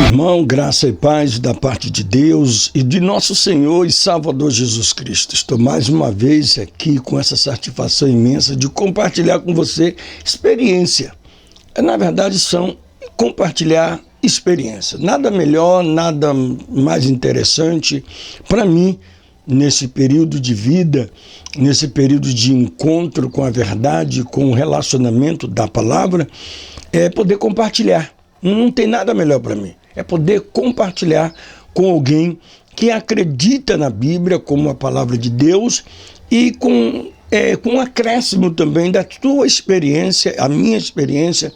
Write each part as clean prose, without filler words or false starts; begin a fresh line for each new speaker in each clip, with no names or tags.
Irmão, graça e paz da parte de Deus e de nosso Senhor e Salvador Jesus Cristo. Estou mais uma vez aqui com essa satisfação imensa de compartilhar com você experiência. Na verdade, são compartilhar experiência. Nada melhor, nada mais interessante para mim nesse período de vida, nesse período de encontro com a verdade, com o relacionamento da palavra, é poder compartilhar. Não tem nada melhor para mim. É poder compartilhar com alguém que acredita na Bíblia como a palavra de Deus e com um acréscimo também da tua experiência, a minha experiência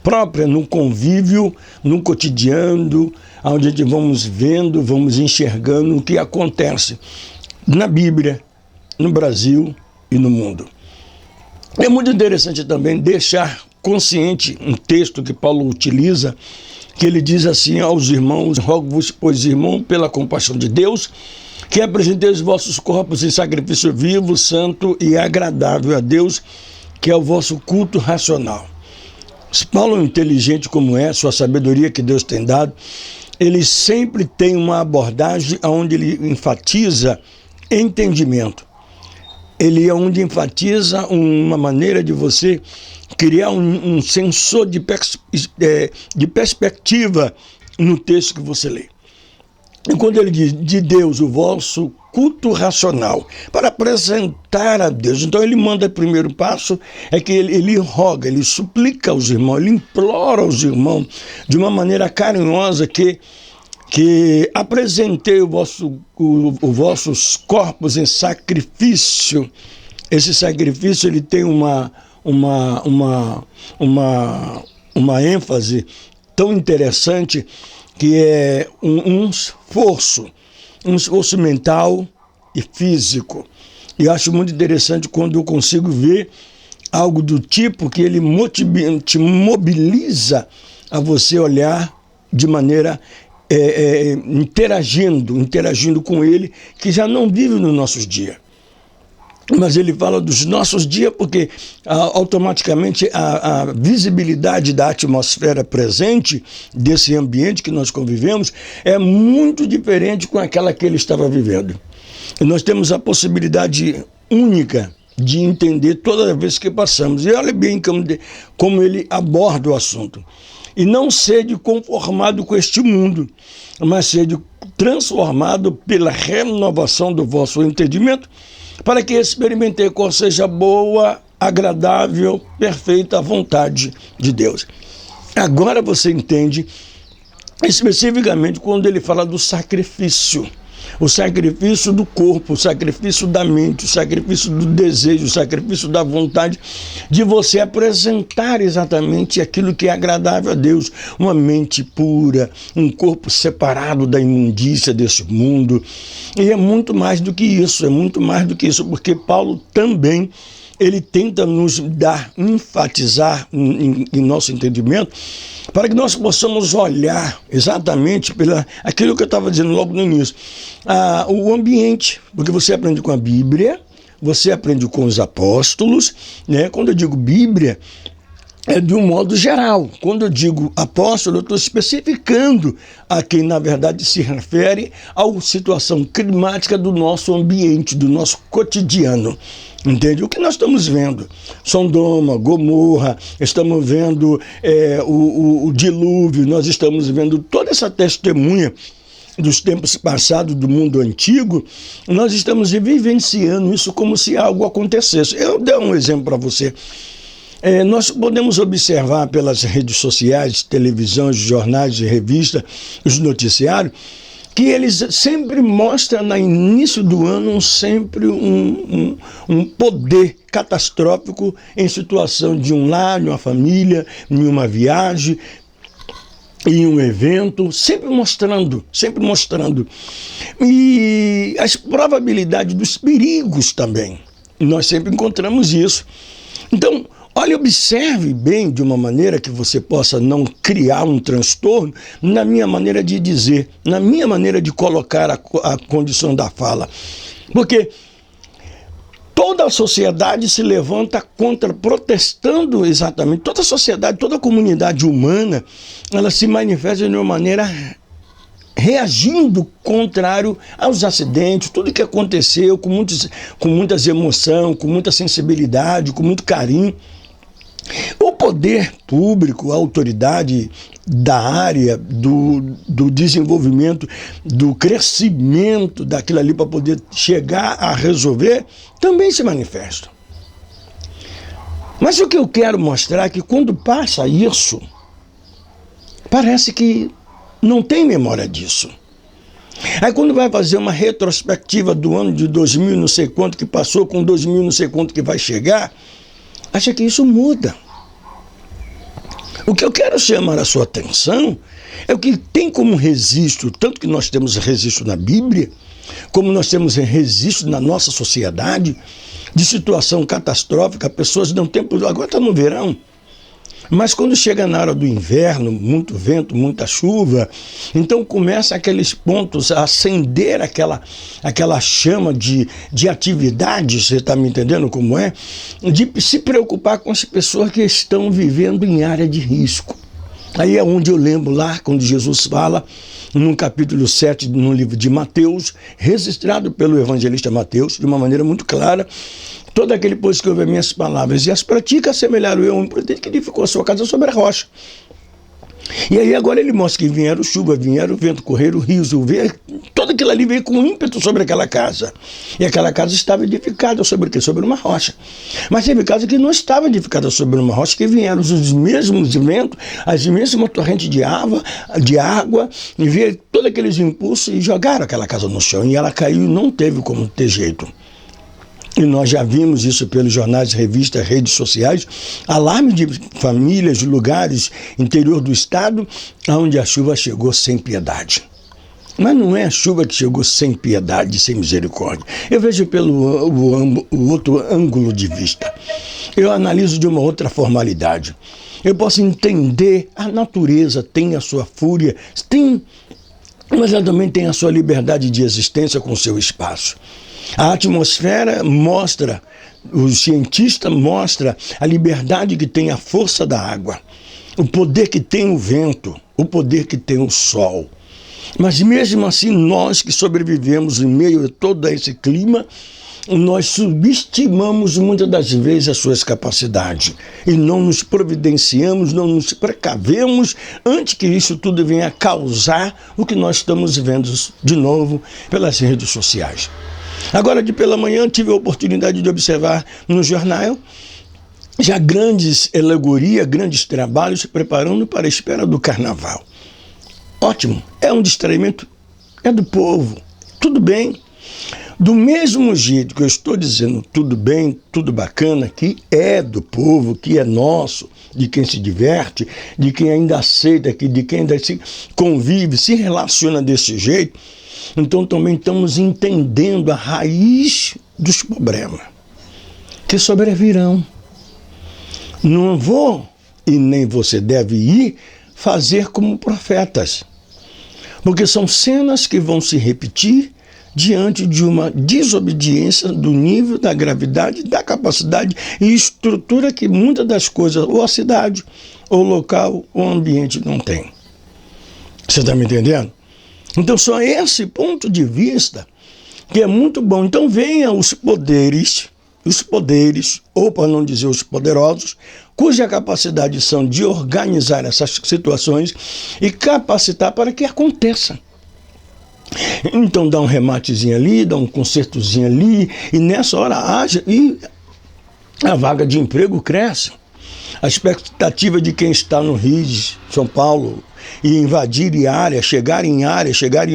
própria no convívio, no cotidiano, onde a gente vamos vendo, vamos enxergando o que acontece na Bíblia, no Brasil e no mundo. É muito interessante também deixar consciente um texto que Paulo utiliza, que ele diz assim aos irmãos: rogo-vos, pois, irmão, pela compaixão de Deus, que apresenteis os vossos corpos em sacrifício vivo, santo e agradável a Deus, que é o vosso culto racional. Paulo, inteligente como é, sua sabedoria que Deus tem dado, ele sempre tem uma abordagem onde ele enfatiza entendimento. Ele é onde enfatiza uma maneira de você criar um sensor de perspectiva no texto que você lê. E quando ele diz de Deus, o vosso culto racional, para apresentar a Deus. Então ele manda o primeiro passo, é que ele roga, ele suplica aos irmãos, ele implora aos irmãos de uma maneira carinhosa que apresentei os vossos corpos em sacrifício. Esse sacrifício ele tem uma ênfase tão interessante, que é um esforço mental e físico. E acho muito interessante quando eu consigo ver algo do tipo que ele te mobiliza a você olhar de maneira interagindo com ele, que já não vive nos nossos dias. Mas ele fala dos nossos dias porque automaticamente a visibilidade da atmosfera presente desse ambiente que nós convivemos é muito diferente com aquela que ele estava vivendo. E nós temos a possibilidade única de entender toda vez que passamos. E olha bem como ele aborda o assunto. E não sede conformado com este mundo, mas sede transformado pela renovação do vosso entendimento, para que experimentei qual seja boa, agradável, perfeita a vontade de Deus. Agora você entende especificamente quando ele fala do sacrifício. O sacrifício do corpo, o sacrifício da mente, o sacrifício do desejo, o sacrifício da vontade, de você apresentar exatamente aquilo que é agradável a Deus. Uma mente pura, um corpo separado da imundícia desse mundo. E é muito mais do que isso, porque Paulo também, ele tenta nos enfatizar em nosso entendimento, para que nós possamos olhar exatamente aquilo que eu estava dizendo logo no início, o ambiente, porque você aprende com a Bíblia, você aprende com os apóstolos, né? Quando eu digo Bíblia, é de um modo geral. Quando eu digo apóstolo, eu estou especificando a quem, na verdade, se refere à situação climática do nosso ambiente, do nosso cotidiano. Entende? O que nós estamos vendo? Sodoma, Gomorra, estamos vendo o dilúvio, nós estamos vendo toda essa testemunha dos tempos passados, do mundo antigo. Nós estamos vivenciando isso como se algo acontecesse. Eu dei um exemplo para você. Nós podemos observar pelas redes sociais, televisões, jornais e revistas, os noticiários, que eles sempre mostram no início do ano sempre um poder catastrófico em situação de um lar, de uma família, em uma viagem, em um evento, sempre mostrando. E as probabilidades dos perigos também. Nós sempre encontramos isso. Então, olha, observe bem de uma maneira que você possa não criar um transtorno na minha maneira de dizer, na minha maneira de colocar a condição da fala. Porque toda a sociedade se levanta contra, protestando exatamente. Toda a sociedade, toda a comunidade humana, ela se manifesta de uma maneira reagindo contrário aos acidentes, tudo que aconteceu, com muitas emoções, com muita sensibilidade, com muito carinho. O poder público, a autoridade da área do desenvolvimento, do crescimento daquilo ali para poder chegar a resolver, também se manifestam. Mas o que eu quero mostrar é que quando passa isso, parece que não tem memória disso. Aí quando vai fazer uma retrospectiva do ano de 2000 não sei quanto que passou, com 2000 não sei quanto que vai chegar, acha que isso muda. O que eu quero chamar a sua atenção é o que tem como registro, tanto que nós temos registro na Bíblia, como nós temos registro na nossa sociedade, de situação catastrófica, pessoas não têm... Agora está no verão, mas quando chega na hora do inverno, muito vento, muita chuva, então começa aqueles pontos a acender aquela chama de atividade, você está me entendendo como é? De se preocupar com as pessoas que estão vivendo em área de risco. Aí é onde eu lembro lá, quando Jesus fala, no capítulo 7, no livro de Mateus, registrado pelo evangelista Mateus, de uma maneira muito clara, todo aquele, pois, que ouve as minhas palavras e as pratica, assemelharam eu a um prudente que edificou a sua casa sobre a rocha. E aí agora ele mostra que vieram chuva, vieram vento, correram rios, todo aquilo ali veio com ímpeto sobre aquela casa. E aquela casa estava edificada sobre o quê? Sobre uma rocha. Mas teve casa que não estava edificada sobre uma rocha, que vieram os mesmos ventos, as mesmas torrentes de água, e veio todos aqueles impulsos e jogaram aquela casa no chão. E ela caiu e não teve como ter jeito. E nós já vimos isso pelos jornais, revistas, redes sociais, alarme de famílias, lugares, interior do estado, onde a chuva chegou sem piedade. Mas não é a chuva que chegou sem piedade, sem misericórdia. Eu vejo pelo o outro ângulo de vista. Eu analiso de uma outra formalidade. Eu posso entender, a natureza tem a sua fúria, mas ela também tem a sua liberdade de existência com o seu espaço. A atmosfera mostra, o cientista mostra a liberdade que tem a força da água, o poder que tem o vento, o poder que tem o sol. Mas mesmo assim, nós que sobrevivemos em meio a todo esse clima, nós subestimamos muitas das vezes as suas capacidades e não nos providenciamos, não nos precavemos antes que isso tudo venha causar o que nós estamos vendo de novo pelas redes sociais. Agora, pela manhã, tive a oportunidade de observar no jornal já grandes alegorias, grandes trabalhos se preparando para a espera do carnaval. Ótimo, é um distraimento, é do povo, tudo bem. Do mesmo jeito que eu estou dizendo tudo bem, tudo bacana, que é do povo, que é nosso, de quem se diverte, de quem ainda aceita, de quem ainda se convive, se relaciona desse jeito, então também estamos entendendo a raiz dos problemas, que sobrevirão. Não vou, e nem você deve ir, fazer como profetas, porque são cenas que vão se repetir diante de uma desobediência do nível, da gravidade, da capacidade e estrutura que muitas das coisas, ou a cidade, ou o local, ou o ambiente não tem. Você está me entendendo? Então, só esse ponto de vista que é muito bom. Então, venham os poderes, ou para não dizer os poderosos, cuja capacidade são de organizar essas situações e capacitar para que aconteça. Então dá um rematezinho ali, dá um consertozinho ali, e nessa hora haja, e a vaga de emprego cresce. A expectativa de quem está no Rio de São Paulo e invadir área, chegar em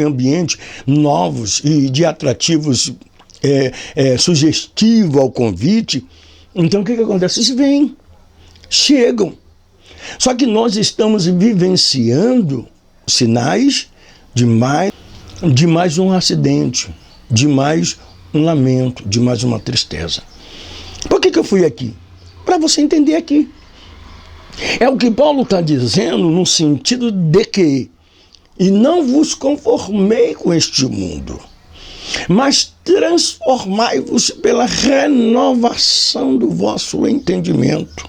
ambientes novos e de atrativos sugestivo ao convite. Então o que acontece? Eles vêm, chegam. Só que nós estamos vivenciando sinais de mais um acidente, de mais um lamento, de mais uma tristeza. Por que eu fui aqui? Para você entender aqui. É o que Paulo está dizendo no sentido de que, e não vos conformei com este mundo, mas transformai-vos pela renovação do vosso entendimento.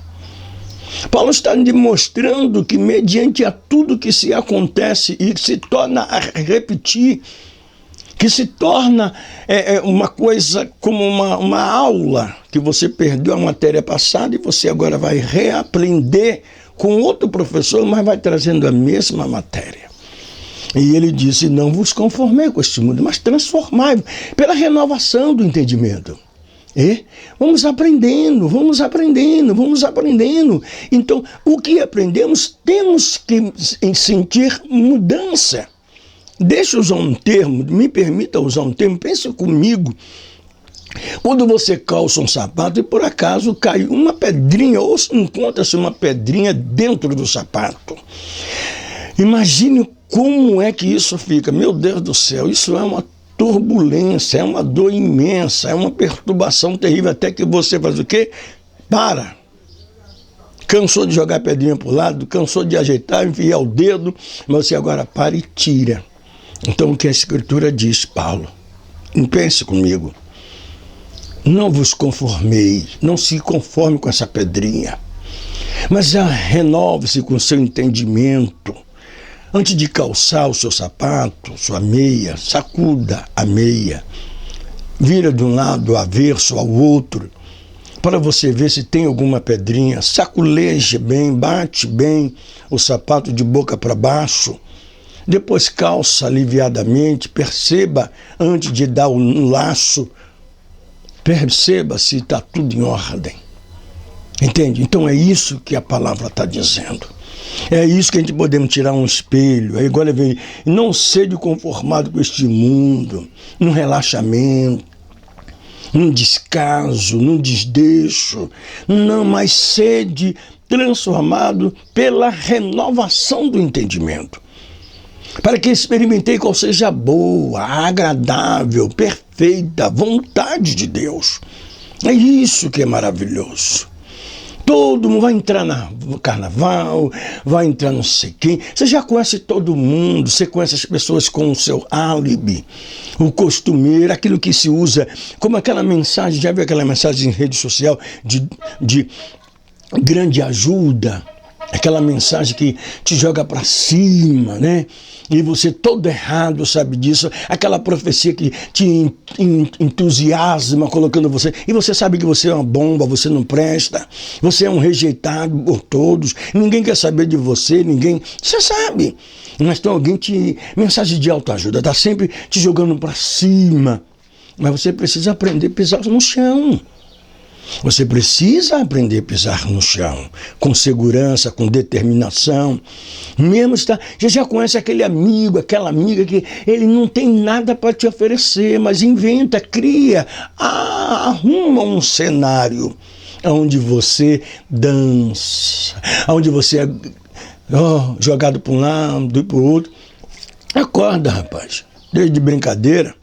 Paulo está demonstrando que, mediante a tudo que se acontece e se torna a repetir, que se torna uma coisa como uma aula, que você perdeu a matéria passada e você agora vai reaprender com outro professor, mas vai trazendo a mesma matéria. E ele disse, não vos conformei com este mundo, mas transformai-vos pela renovação do entendimento. E vamos aprendendo. Então, o que aprendemos, temos que sentir mudança. Deixa eu usar um termo, me permita usar um termo, pense comigo. Quando você calça um sapato e por acaso cai uma pedrinha, ou encontra-se uma pedrinha dentro do sapato. Imagine como é que isso fica. Meu Deus do céu, isso é uma turbulência, é uma dor imensa, é uma perturbação terrível, até que você faz o quê? Para. Cansou de jogar pedrinha para o lado, cansou de ajeitar, enfiar o dedo, mas você agora para e tira. Então o que a Escritura diz, Paulo? Pense comigo. Não vos conformei, não se conforme com essa pedrinha, mas renove-se com o seu entendimento. Antes de calçar o seu sapato, sua meia, sacuda a meia. Vira de um lado avesso ao outro, para você ver se tem alguma pedrinha. Saculeje bem, bate bem o sapato de boca para baixo. Depois calça aliviadamente, perceba antes de dar um laço, perceba se está tudo em ordem. Entende? Então é isso que a palavra está dizendo. É isso que a gente podemos tirar um espelho. Aí agora vem, não sede conformado com este mundo, num relaxamento, num descaso, num desdeixo. Não, mas sede transformado pela renovação do entendimento. Para que experimentei qual seja a boa, agradável, perfeita vontade de Deus. É isso que é maravilhoso. Todo mundo vai entrar no carnaval, vai entrar não sei quem. Você já conhece todo mundo, você conhece as pessoas com o seu álibi, o costumeiro, aquilo que se usa, como aquela mensagem, já viu aquela mensagem em rede social de grande ajuda? Aquela mensagem que te joga para cima, né? E você todo errado sabe disso. Aquela profecia que te entusiasma colocando você. E você sabe que você é uma bomba, você não presta. Você é um rejeitado por todos. Ninguém quer saber de você, ninguém... Você sabe. Mas tem alguém mensagem de autoajuda, está sempre te jogando para cima. Mas você precisa aprender a pisar no chão. Você precisa aprender a pisar no chão, com segurança, com determinação. Mesmo você já conhece aquele amigo, aquela amiga que ele não tem nada para te oferecer, mas inventa, cria, arruma um cenário onde você dança, onde você é jogado para um lado e para o outro. Acorda, rapaz, desde brincadeira.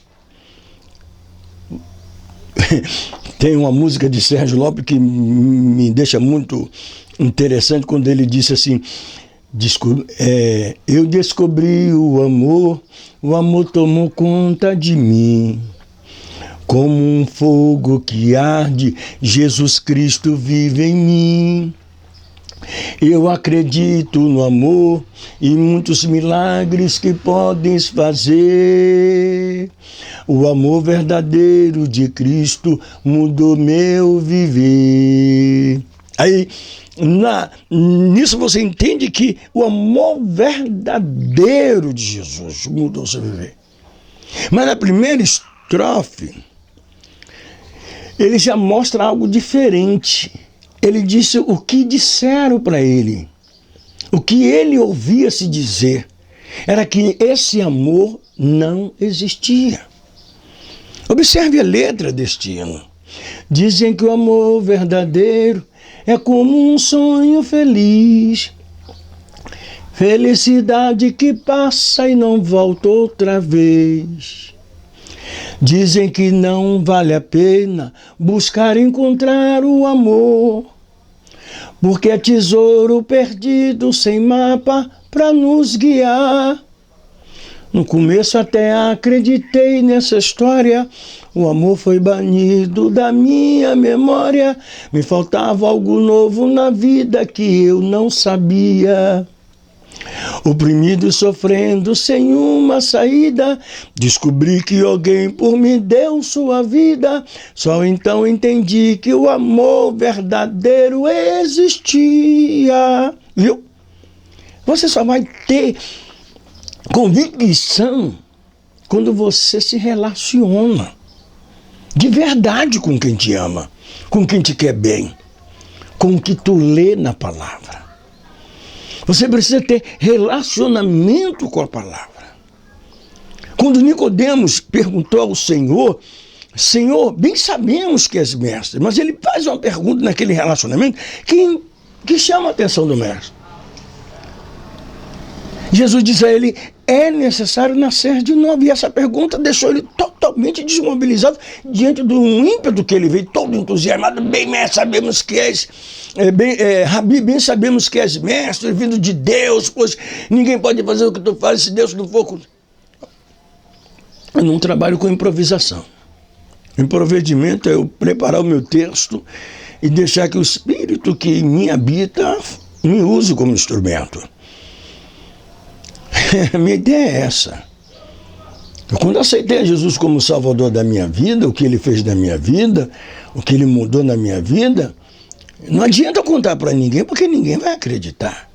Tem uma música de Sérgio Lopes que me deixa muito interessante quando ele disse assim, eu descobri o amor tomou conta de mim. Como um fogo que arde, Jesus Cristo vive em mim. Eu acredito no amor e muitos milagres que podes fazer. O amor verdadeiro de Cristo mudou meu viver. Aí, nisso você entende que o amor verdadeiro de Jesus mudou seu viver. Mas na primeira estrofe, ele já mostra algo diferente. Ele disse o que disseram para ele. O que ele ouvia se dizer era que esse amor não existia. Observe a letra deste hino. Dizem que o amor verdadeiro é como um sonho feliz. Felicidade que passa e não volta outra vez. Dizem que não vale a pena buscar encontrar o amor, porque é tesouro perdido sem mapa para nos guiar. No começo até acreditei nessa história, o amor foi banido da minha memória. Me faltava algo novo na vida que eu não sabia. Oprimido e sofrendo sem uma saída, descobri que alguém por mim deu sua vida. Só então entendi que o amor verdadeiro existia. Viu? Você só vai ter convicção quando você se relaciona de verdade com quem te ama, com quem te quer bem, com o que tu lê na palavra. Você precisa ter relacionamento com a palavra. Quando Nicodemos perguntou ao Senhor, Senhor, bem sabemos que és mestre, mas ele faz uma pergunta naquele relacionamento que chama a atenção do mestre. Jesus diz a ele, é necessário nascer de novo. E essa pergunta deixou ele totalmente desmobilizado diante do ímpeto que ele veio, todo entusiasmado. Bem, mestre, sabemos que és, Rabi, bem sabemos que és mestre, vindo de Deus, pois ninguém pode fazer o que tu fazes se Deus não for com... Eu não trabalho com improvisação. O improvimento é eu preparar o meu texto e deixar que o Espírito que em mim habita me use como instrumento. A minha ideia é essa. Quando aceitei Jesus como Salvador da minha vida, o que Ele fez na minha vida, o que Ele mudou na minha vida, não adianta contar para ninguém, porque ninguém vai acreditar.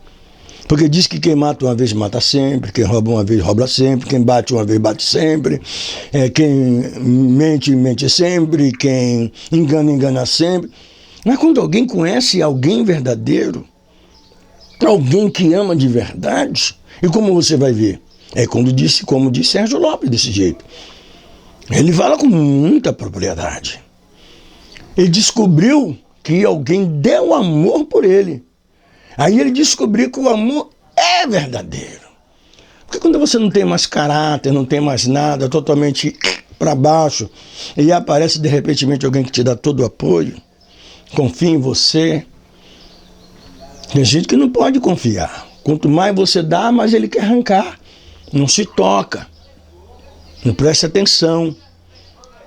Porque diz que quem mata uma vez mata sempre, quem rouba uma vez rouba sempre, quem bate uma vez bate sempre, quem mente mente sempre, quem engana engana sempre. Mas quando alguém conhece alguém verdadeiro, alguém que ama de verdade, e como você vai ver? É como disse Sérgio Lopes, desse jeito. Ele fala com muita propriedade. Ele descobriu que alguém deu amor por ele. Aí ele descobriu que o amor é verdadeiro. Porque quando você não tem mais caráter, não tem mais nada, totalmente para baixo, e aparece de repente alguém que te dá todo o apoio, confia em você. Tem gente que não pode confiar. Quanto mais você dá, mais ele quer arrancar. Não se toca. Não presta atenção.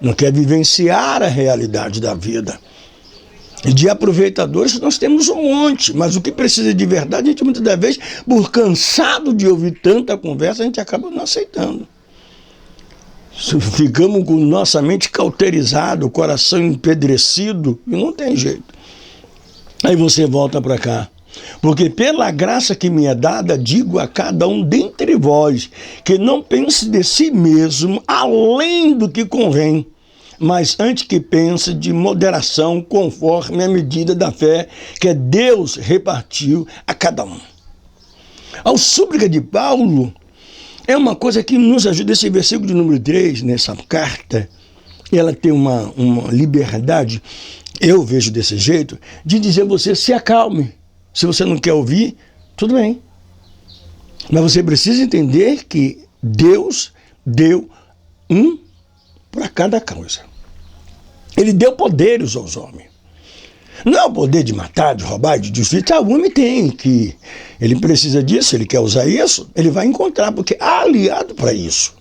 Não quer vivenciar a realidade da vida. E de aproveitadores nós temos um monte. Mas o que precisa de verdade, a gente muitas das vezes, por cansado de ouvir tanta conversa, a gente acaba não aceitando. Ficamos com nossa mente cauterizada, o coração empedrecido, e não tem jeito. Aí você volta para cá. Porque pela graça que me é dada, digo a cada um dentre vós, que não pense de si mesmo além do que convém, mas antes que pense de moderação, conforme a medida da fé que Deus repartiu a cada um. A súplica de Paulo é uma coisa que nos ajuda. Esse versículo de número 3, nessa carta, ela tem uma liberdade, eu vejo desse jeito, de dizer a você, se acalme. Se você não quer ouvir, tudo bem. Mas você precisa entender que Deus deu um para cada coisa. Ele deu poderes aos homens. Não é o poder de matar, de roubar, de destruir. O homem tem que... Ele precisa disso, ele quer usar isso, ele vai encontrar, porque há aliado para isso.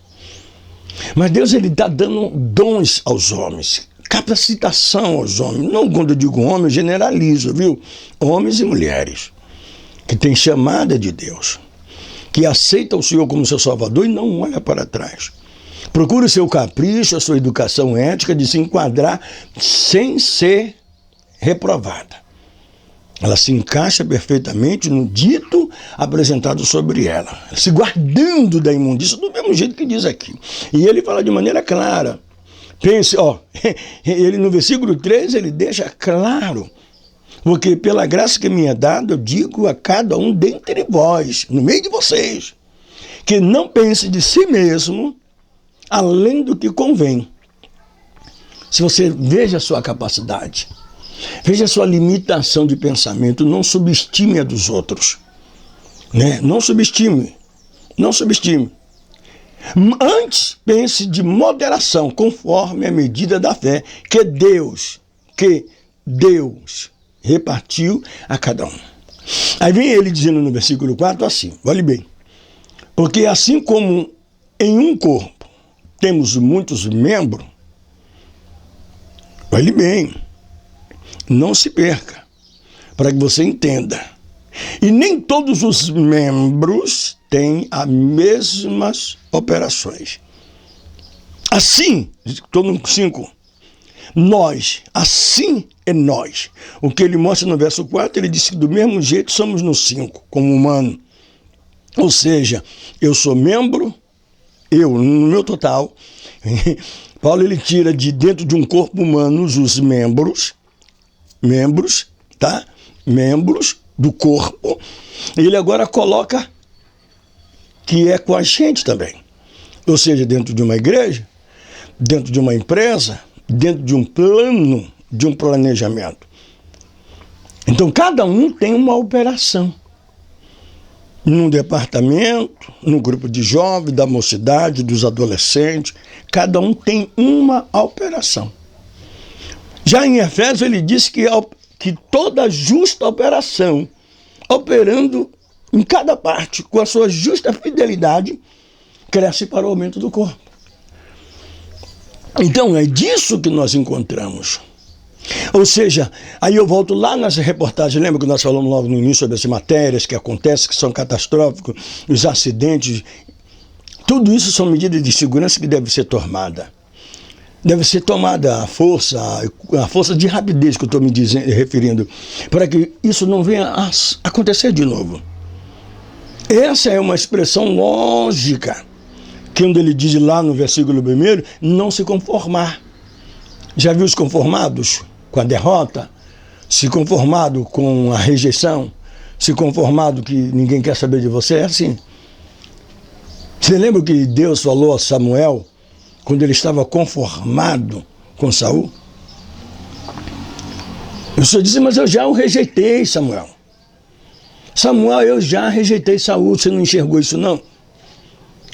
Mas Deus, ele está dando dons aos homens. Capacitação aos homens. Não, quando eu digo homem, eu generalizo, viu? Homens e mulheres que têm chamada de Deus, que aceitam o Senhor como seu Salvador e não olha para trás. Procura o seu capricho, a sua educação ética de se enquadrar sem ser reprovada. Ela se encaixa perfeitamente no dito apresentado sobre ela, se guardando da imundícia, do mesmo jeito que diz aqui. E ele fala de maneira clara. Pense, ele no versículo 3, ele deixa claro, porque pela graça que me é dada, eu digo a cada um dentre vós, no meio de vocês, que não pense de si mesmo além do que convém. Se você veja a sua capacidade, veja a sua limitação de pensamento, não subestime a dos outros, né? Não subestime. Antes, pense de moderação, conforme a medida da fé que Deus repartiu a cada um. Aí vem ele dizendo no versículo 4 assim, olhe bem. Porque assim como em um corpo temos muitos membros, Olhe bem, não se perca, para que você entenda. E nem todos os membros têm as mesmas operações. Assim, estou no 5, nós, assim é nós. O que ele mostra no verso 4, ele diz que do mesmo jeito somos no 5, como humano. Ou seja, eu sou membro, no meu total, Paulo ele tira de dentro de um corpo humano os membros, tá? Membros do corpo, e ele agora coloca que é com a gente também. Ou seja, dentro de uma igreja, dentro de uma empresa, dentro de um plano, de um planejamento. Então, cada um tem uma operação. Num departamento, no grupo de jovens, da mocidade, dos adolescentes, cada um tem uma operação. Já em Efésios ele diz que toda justa operação, operando em cada parte, com a sua justa fidelidade, cresce para o aumento do corpo. Então é disso que nós encontramos. Ou seja, aí eu volto lá nas reportagens, lembra que nós falamos logo no início sobre as matérias que acontecem, que são catastróficas, os acidentes, tudo isso são medidas de segurança que devem ser tomadas. Deve ser tomada a força de rapidez que eu estou me referindo, para que isso não venha a acontecer de novo. Essa é uma expressão lógica, que onde ele diz lá no versículo 1, não se conformar. Já viu os conformados com a derrota? Se conformado com a rejeição? Se conformado que ninguém quer saber de você? É assim. Você lembra que Deus falou a Samuel quando ele estava conformado com Saul? O Senhor disse, mas eu já o rejeitei, Samuel. Samuel, eu já rejeitei Saul, você não enxergou isso não?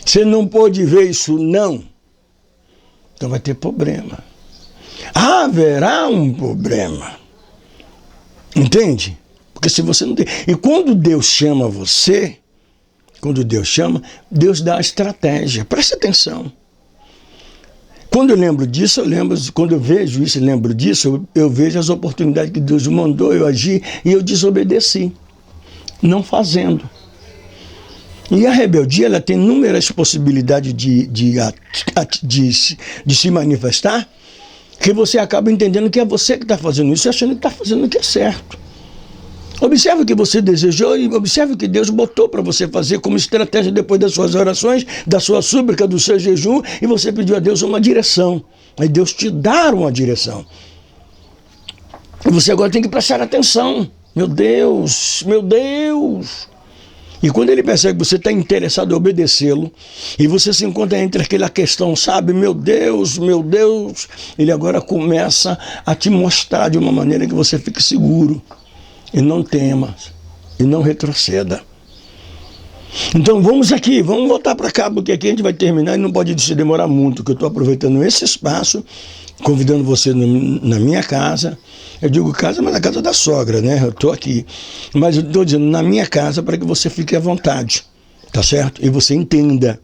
Você não pôde ver isso não? Então vai ter problema. Haverá um problema. Entende? Porque se você não tem... E quando Deus chama você, Deus dá a estratégia. Preste atenção. Quando eu lembro disso, quando eu vejo isso e lembro disso, eu vejo as oportunidades que Deus me mandou, eu agi e eu desobedeci, não fazendo. E a rebeldia, ela tem inúmeras possibilidades de se manifestar, que você acaba entendendo que é você que está fazendo isso, achando que está fazendo o que é certo. Observe o que você desejou e observe o que Deus botou para você fazer como estratégia depois das suas orações, da sua súplica, do seu jejum, e você pediu a Deus uma direção. Aí Deus te dá uma direção. E você agora tem que prestar atenção. Meu Deus, meu Deus. E quando ele percebe que você está interessado em obedecê-lo, e você se encontra entre aquela questão, sabe, meu Deus, ele agora começa a te mostrar de uma maneira que você fique seguro. E não tema, e não retroceda. Então vamos voltar para cá, porque aqui a gente vai terminar e não pode se demorar muito, que eu estou aproveitando esse espaço, convidando você na minha casa. Eu digo casa, mas na casa da sogra, né? Eu estou aqui. Mas eu estou dizendo na minha casa para que você fique à vontade, tá certo? E você entenda.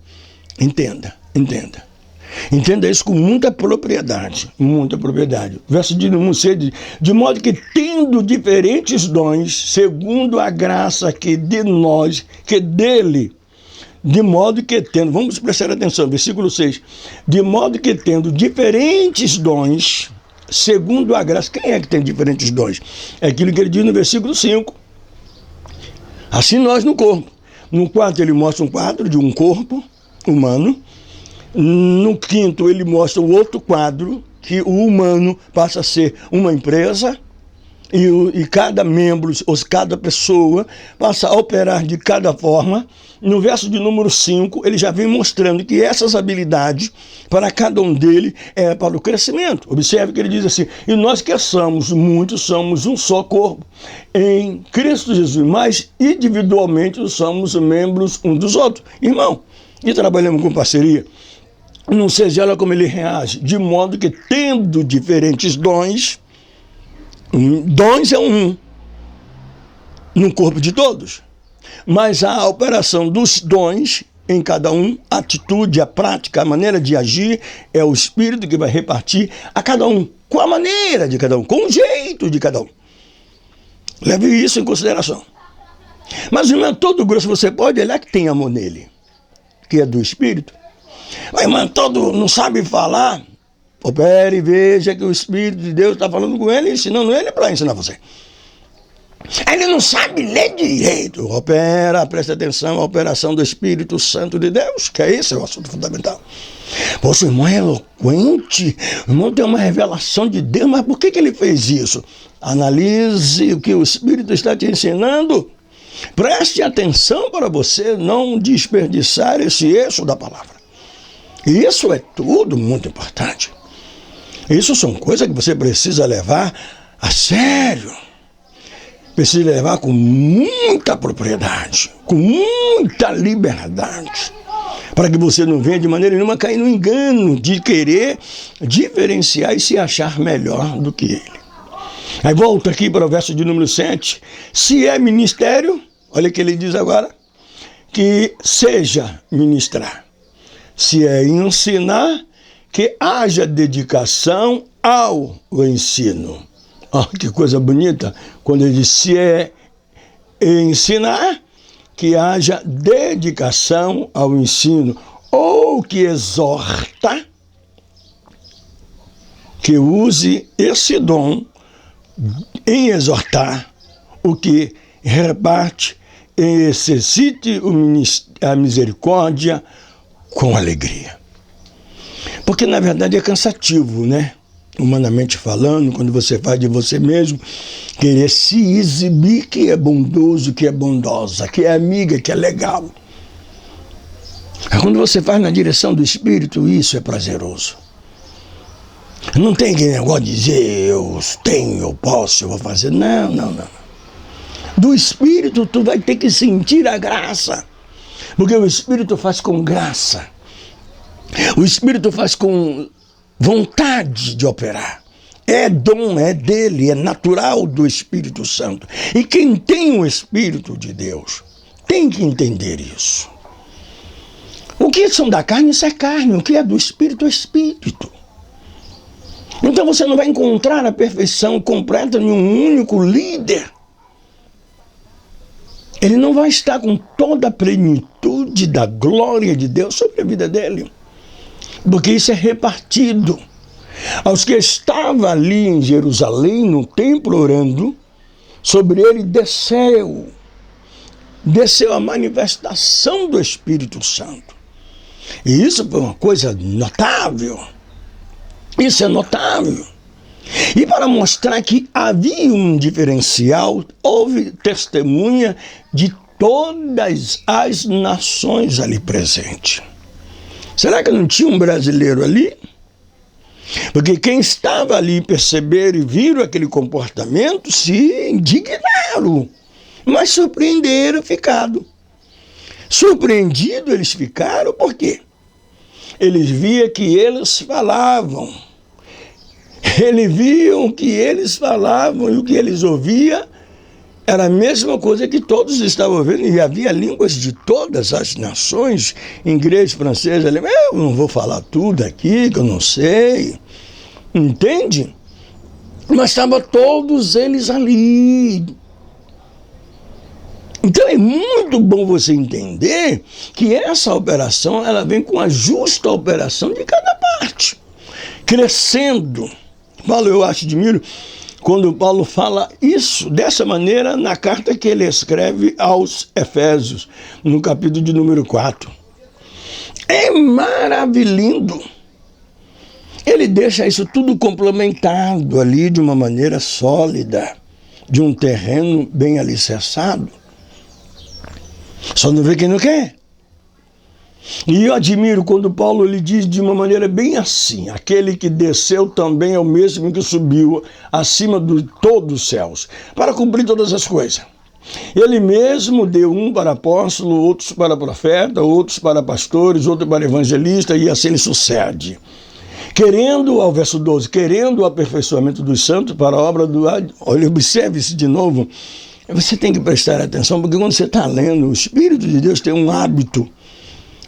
Entenda isso com muita propriedade, Verso de número 6, de modo que tendo diferentes dons, segundo a graça que de nós, que dele, de modo que tendo, vamos prestar atenção, versículo 6, de modo que tendo diferentes dons, segundo a graça, quem é que tem diferentes dons? É aquilo que ele diz no versículo 5, assim nós no corpo. No 4 ele mostra um quadro de um corpo humano. No 5 ele mostra o outro quadro, que o humano passa a ser uma empresa, e cada membro, ou cada pessoa, passa a operar de cada forma. No verso de número 5, ele já vem mostrando que essas habilidades, para cada um deles, é para o crescimento. Observe que ele diz assim, e nós que somos muitos, somos um só corpo em Cristo Jesus, mas individualmente somos membros uns dos outros. Irmão, e trabalhamos com parceria. Não seja ela como ele reage, de modo que tendo diferentes dons, dons é um, no corpo de todos, mas a operação dos dons em cada um, a atitude, a prática, a maneira de agir, é o Espírito que vai repartir a cada um. com a maneira de cada um, com o jeito de cada um. Leve isso em consideração. Mas não é todo grosso, você pode olhar que tem amor nele, que é do Espírito. Mas todo não sabe falar, opere e veja que o Espírito de Deus está falando com ele, ensinando ele para ensinar você. Ele não sabe ler direito. Opera, preste atenção, a operação do Espírito Santo de Deus, que é esse o assunto fundamental. Poxa, o irmão é eloquente, o irmão tem uma revelação de Deus, mas por que ele fez isso? Analise o que o Espírito está te ensinando. Preste atenção para você não desperdiçar esse eixo da palavra. Isso é tudo muito importante. Isso são coisas que você precisa levar a sério. Precisa levar com muita propriedade, com muita liberdade, para que você não venha de maneira nenhuma cair no engano de querer diferenciar e se achar melhor do que ele. Aí volta aqui para o verso de número 7. Se é ministério, olha o que ele diz agora, que seja ministrar. Se é ensinar, que haja dedicação ao ensino. Que coisa bonita, quando ele diz se é ensinar, que haja dedicação ao ensino, ou que exorta, que use esse dom em exortar, o que reparte e exercite a misericórdia com alegria. Porque na verdade é cansativo, né? Humanamente falando, quando você faz de você mesmo, querer se exibir que é bondoso, que é bondosa, que é amiga, que é legal. Quando você faz na direção do Espírito, isso é prazeroso. Não tem aquele negócio de dizer, eu tenho, eu posso, eu vou fazer. Não. Do Espírito tu vai ter que sentir a graça. Porque o Espírito faz com graça. O Espírito faz com vontade de operar. É dom, é dele, é natural do Espírito Santo. E quem tem o Espírito de Deus tem que entender isso. O que são da carne, isso é carne. O que é do Espírito, é Espírito. Então você não vai encontrar a perfeição completa em um único líder. Ele não vai estar com toda a plenitude da glória de Deus sobre a vida dele. Porque isso é repartido. Aos que estavam ali em Jerusalém, no templo, orando, sobre ele desceu a manifestação do Espírito Santo. E isso foi uma coisa notável. Isso é notável. E para mostrar que havia um diferencial, houve testemunha de todas as nações ali presentes. Será que não tinha um brasileiro ali? Porque quem estava ali perceberam e viram aquele comportamento se indignaram, mas surpreenderam ficado. Surpreendidos eles ficaram, por quê? Eles viam que eles falavam. Eles viam que eles falavam e o que eles ouviam era a mesma coisa que todos estavam ouvindo. E havia línguas de todas as nações, inglês, francês, alemão. Eu não vou falar tudo aqui, que eu não sei. Entende? Mas estavam todos eles ali. Então é muito bom você entender que essa operação, ela vem com a justa operação de cada parte. Crescendo. Paulo, eu admiro quando Paulo fala isso, dessa maneira, na carta que ele escreve aos Efésios, no capítulo de número 4. É maravilhoso. Ele deixa isso tudo complementado ali de uma maneira sólida, de um terreno bem alicerçado. Só não vê quem não quer. E eu admiro quando Paulo lhe diz de uma maneira bem assim, aquele que desceu também é o mesmo que subiu acima de todos os céus, para cumprir todas as coisas. Ele mesmo deu um para apóstolo, outros para profeta, outros para pastores, outros para evangelista, e assim ele sucede. Querendo, ao verso 12, querendo o aperfeiçoamento dos santos para a obra do... Olha, observe isso de novo. Você tem que prestar atenção, porque quando você está lendo, o Espírito de Deus tem um hábito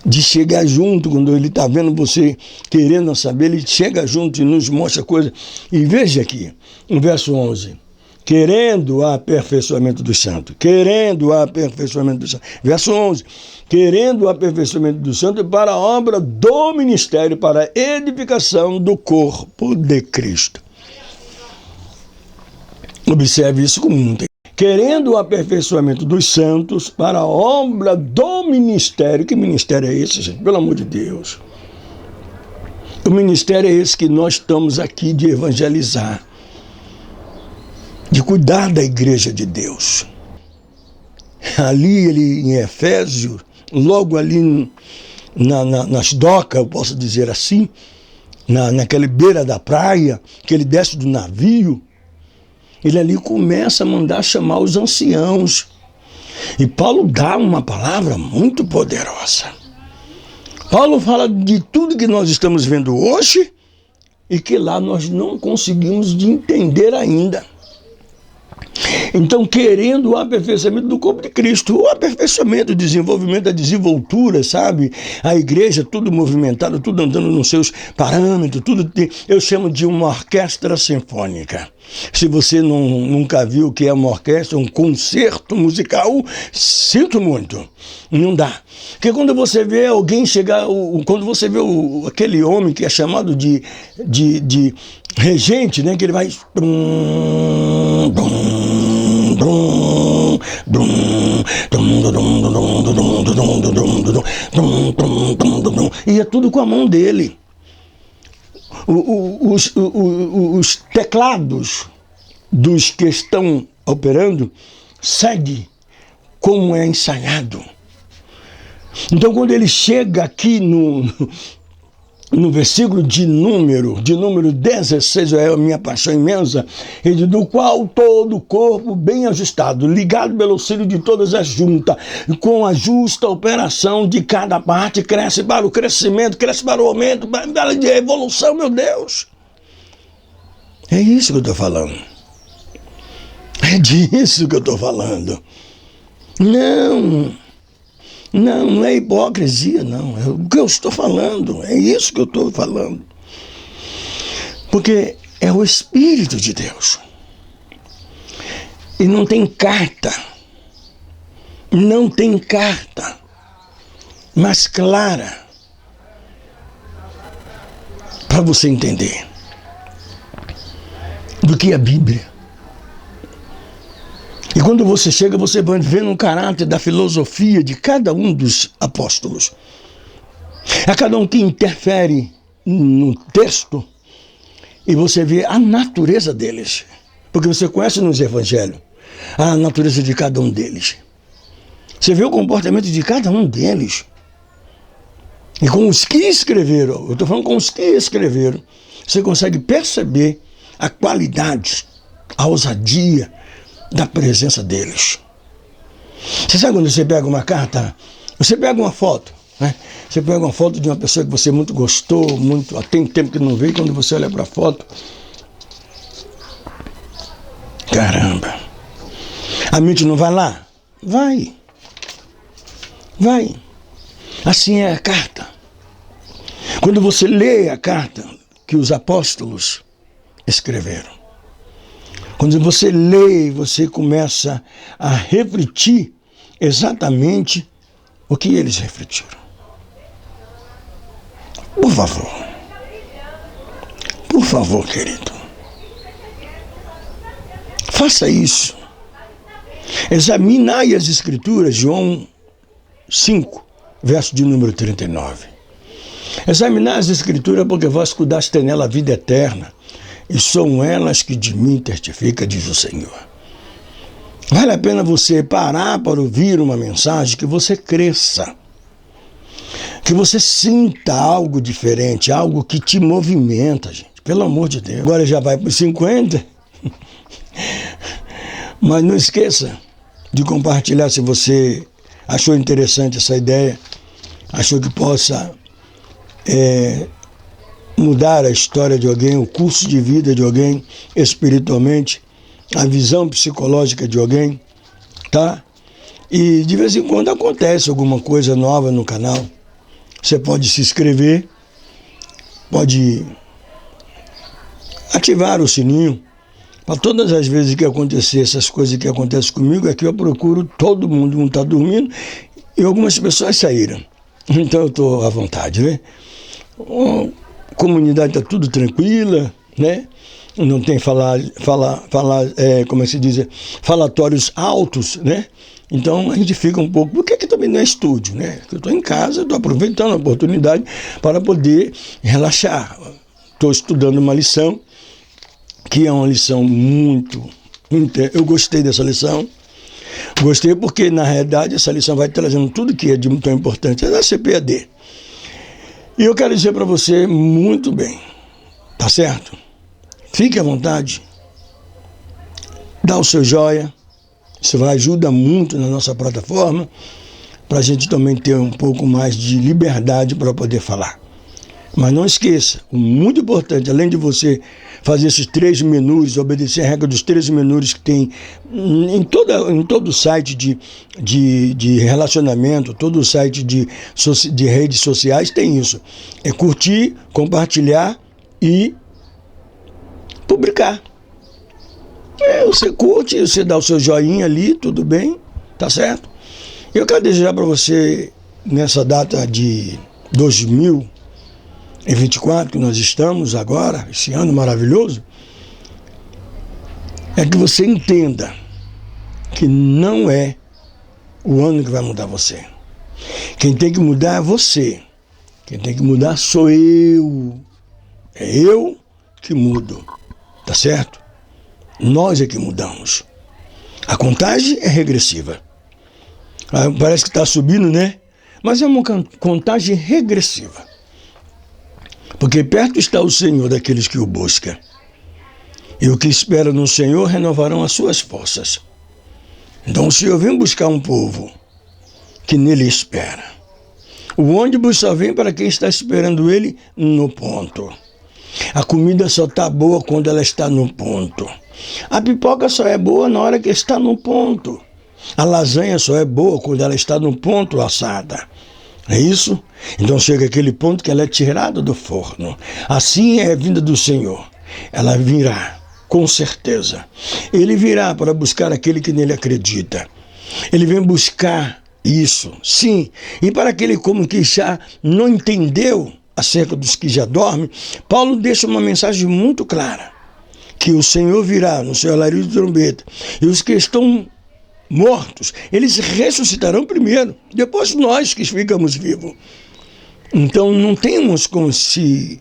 de chegar junto, quando ele está vendo você querendo saber, ele chega junto e nos mostra coisas. E veja aqui, no verso 11, querendo o aperfeiçoamento dos santos, querendo o aperfeiçoamento dos santos. Verso 11, querendo o aperfeiçoamento dos santos para a obra do ministério, para a edificação do corpo de Cristo. Observe isso com muita. Querendo o aperfeiçoamento dos santos para a obra do ministério. Que ministério é esse, gente? Pelo amor de Deus. O ministério é esse que nós estamos aqui de evangelizar, de cuidar da igreja de Deus. Ali, ele em Efésios, logo ali nas docas, eu posso dizer assim, naquela beira da praia, que ele desce do navio, ele ali começa a mandar chamar os anciãos. E Paulo dá uma palavra muito poderosa. Paulo fala de tudo que nós estamos vendo hoje e que lá nós não conseguimos de entender ainda. Então, querendo o aperfeiçoamento do corpo de Cristo, o aperfeiçoamento, o desenvolvimento, a desenvoltura, sabe? A igreja, tudo movimentado, tudo andando nos seus parâmetros, tudo eu chamo de uma orquestra sinfônica. Se você nunca viu o que é uma orquestra, um concerto musical, sinto muito, não dá. Porque quando você vê alguém chegar, quando você vê aquele homem que é chamado de regente, né, que ele vai... E é tudo com a mão dele. Os teclados dos que estão operando seguem como é ensaiado. Então, quando ele chega aqui no versículo de número 16, é a minha paixão imensa, ele diz, do qual todo o corpo bem ajustado, ligado pelo auxílio de todas as juntas, com a justa operação de cada parte, cresce para o crescimento, cresce para o aumento, para a evolução, meu Deus. É isso que eu estou falando. É disso que eu estou falando. Não é hipocrisia, não. É o que eu estou falando. É isso que eu estou falando. Porque é o Espírito de Deus. E não tem carta. Não tem carta mais clara para você entender do que a Bíblia. E quando você chega, você vai ver no caráter da filosofia de cada um dos apóstolos. É cada um que interfere no texto e você vê a natureza deles. Porque você conhece nos evangelhos a natureza de cada um deles. Você vê o comportamento de cada um deles. E com os que escreveram, eu estou falando com os que escreveram, você consegue perceber a qualidade, a ousadia da presença deles. Você sabe quando você pega uma carta, você pega uma foto, né? Você pega uma foto de uma pessoa que você muito gostou, tem tempo que não vê, quando você olha para a foto, caramba, a mente não vai lá? Vai. Assim é a carta. Quando você lê a carta que os apóstolos escreveram, quando você lê, você começa a refletir exatamente o que eles refletiram. Por favor, querido, faça isso. Examinai as Escrituras, João 5, verso de número 39. Examinai as Escrituras porque vós cuidaste nela a vida eterna. E são elas que de mim testifica, diz o Senhor. Vale a pena você parar para ouvir uma mensagem que você cresça. Que você sinta algo diferente, algo que te movimenta, gente. Pelo amor de Deus. Agora já vai para os 50. Mas não esqueça de compartilhar se você achou interessante essa ideia, achou que possa mudar a história de alguém, o curso de vida de alguém, espiritualmente, a visão psicológica de alguém, tá? E de vez em quando acontece alguma coisa nova no canal. Você pode se inscrever, pode ativar o sininho. Para todas as vezes que acontecer essas coisas que acontecem comigo, aqui eu procuro todo mundo não está dormindo e algumas pessoas saíram. Então eu estou à vontade, né? A comunidade está tudo tranquila, né? Não tem como se diz, falatórios altos, né? Então a gente fica um pouco, porque aqui também não é estúdio, né? Eu estou em casa, estou aproveitando a oportunidade para poder relaxar. Estou estudando uma lição, que é uma lição eu gostei dessa lição. Gostei porque, na realidade, essa lição vai trazendo tudo que é de tão importante. É da CPAD. E eu quero dizer para você muito bem, tá certo? Fique à vontade. Dá o seu joia. Isso ajuda muito na nossa plataforma, para a gente também ter um pouco mais de liberdade para poder falar. Mas não esqueça, o muito importante, além de você fazer esses 3 menus, obedecer a regra dos 3 menus que tem em todo o site de relacionamento, todo o site de redes sociais tem isso. É curtir, compartilhar e publicar. Você curte, você dá o seu joinha ali, tudo bem, tá certo? Eu quero desejar para você, nessa data de 2024, que nós estamos agora, esse ano maravilhoso, é que você entenda que não é o ano que vai mudar você. Quem tem que mudar é você. Quem tem que mudar sou eu. É eu que mudo, tá certo? Nós é que mudamos. A contagem é regressiva. Parece que está subindo, né? Mas é uma contagem regressiva. Porque perto está o Senhor daqueles que o buscam. E o que espera no Senhor renovarão as suas forças. Então o Senhor vem buscar um povo que nele espera. O ônibus só vem para quem está esperando ele no ponto. A comida só está boa quando ela está no ponto. A pipoca só é boa na hora que está no ponto. A lasanha só é boa quando ela está no ponto assada. É isso? Então chega aquele ponto que ela é tirada do forno. Assim é a vinda do Senhor. Ela virá, com certeza. Ele virá para buscar aquele que nele acredita. Ele vem buscar isso, sim. E para aquele como que já não entendeu acerca dos que já dormem, Paulo deixa uma mensagem muito clara. Que o Senhor virá no seu alarido de trombeta. E os que estão mortos, eles ressuscitarão primeiro. Depois nós que ficamos vivos. Então não temos como se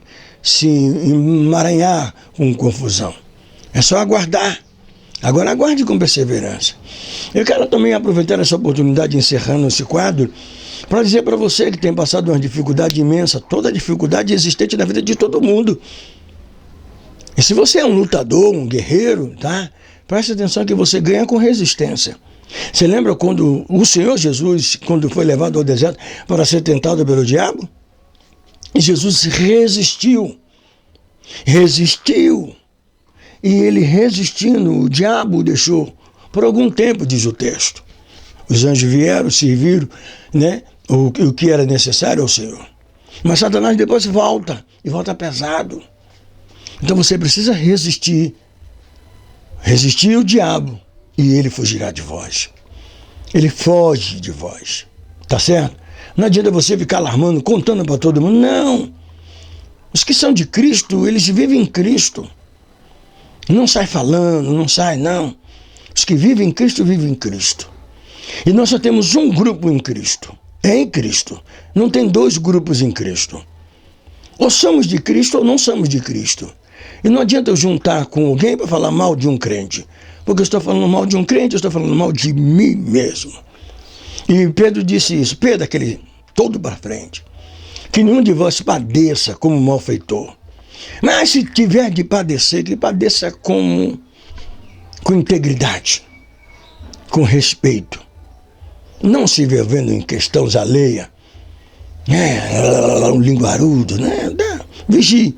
emaranhar com confusão. É só aguardar. Agora aguarde com perseverança. Eu quero também aproveitar essa oportunidade, encerrando esse quadro, para dizer para você que tem passado uma dificuldade imensa, toda a dificuldade existente na vida de todo mundo. E se você é um lutador, um guerreiro, tá? Preste atenção que você ganha com resistência. Você lembra quando o Senhor Jesus, quando foi levado ao deserto para ser tentado pelo diabo? E Jesus resistiu. Resistiu. E ele resistindo, o diabo o deixou por algum tempo, diz o texto. Os anjos vieram, serviram, né? O que era necessário ao Senhor. Mas Satanás depois volta, e volta pesado. Então você precisa resistir. Resistir o diabo e ele fugirá de vós. Ele foge de vós. Tá certo? Não adianta você ficar alarmando, contando para todo mundo. Não. Os que são de Cristo, eles vivem em Cristo. Não sai falando, não sai, não. Os que vivem em Cristo, vivem em Cristo. E nós só temos um grupo em Cristo. É em Cristo. Não tem 2 grupos em Cristo. Ou somos de Cristo ou não somos de Cristo. E não adianta eu juntar com alguém para falar mal de um crente. Porque eu estou falando mal de um crente, eu estou falando mal de mim mesmo. E Pedro disse isso. Pedro, aquele todo para frente. Que nenhum de vós padeça como malfeitor. Mas se tiver de padecer, que padeça com integridade. Com respeito. Não se envolvendo em questões alheias. Um linguarudo, né? Vigie.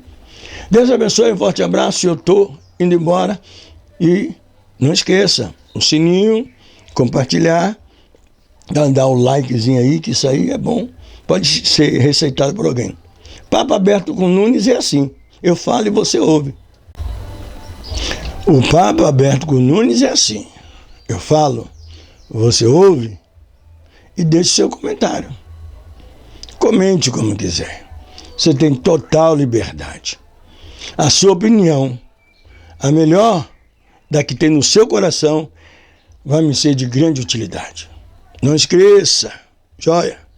Deus abençoe, um forte abraço. Eu estou indo embora. E não esqueça, o sininho, compartilhar, dar o likezinho aí, que isso aí é bom pode ser receitado por alguém. Papo Aberto com Nunes é assim, eu falo e você ouve. O Papo Aberto com Nunes é assim, eu falo, você ouve e deixa o seu comentário. Comente como quiser, você tem total liberdade. A sua opinião, a melhor da que tem no seu coração, vai me ser de grande utilidade. Não esqueça, joia?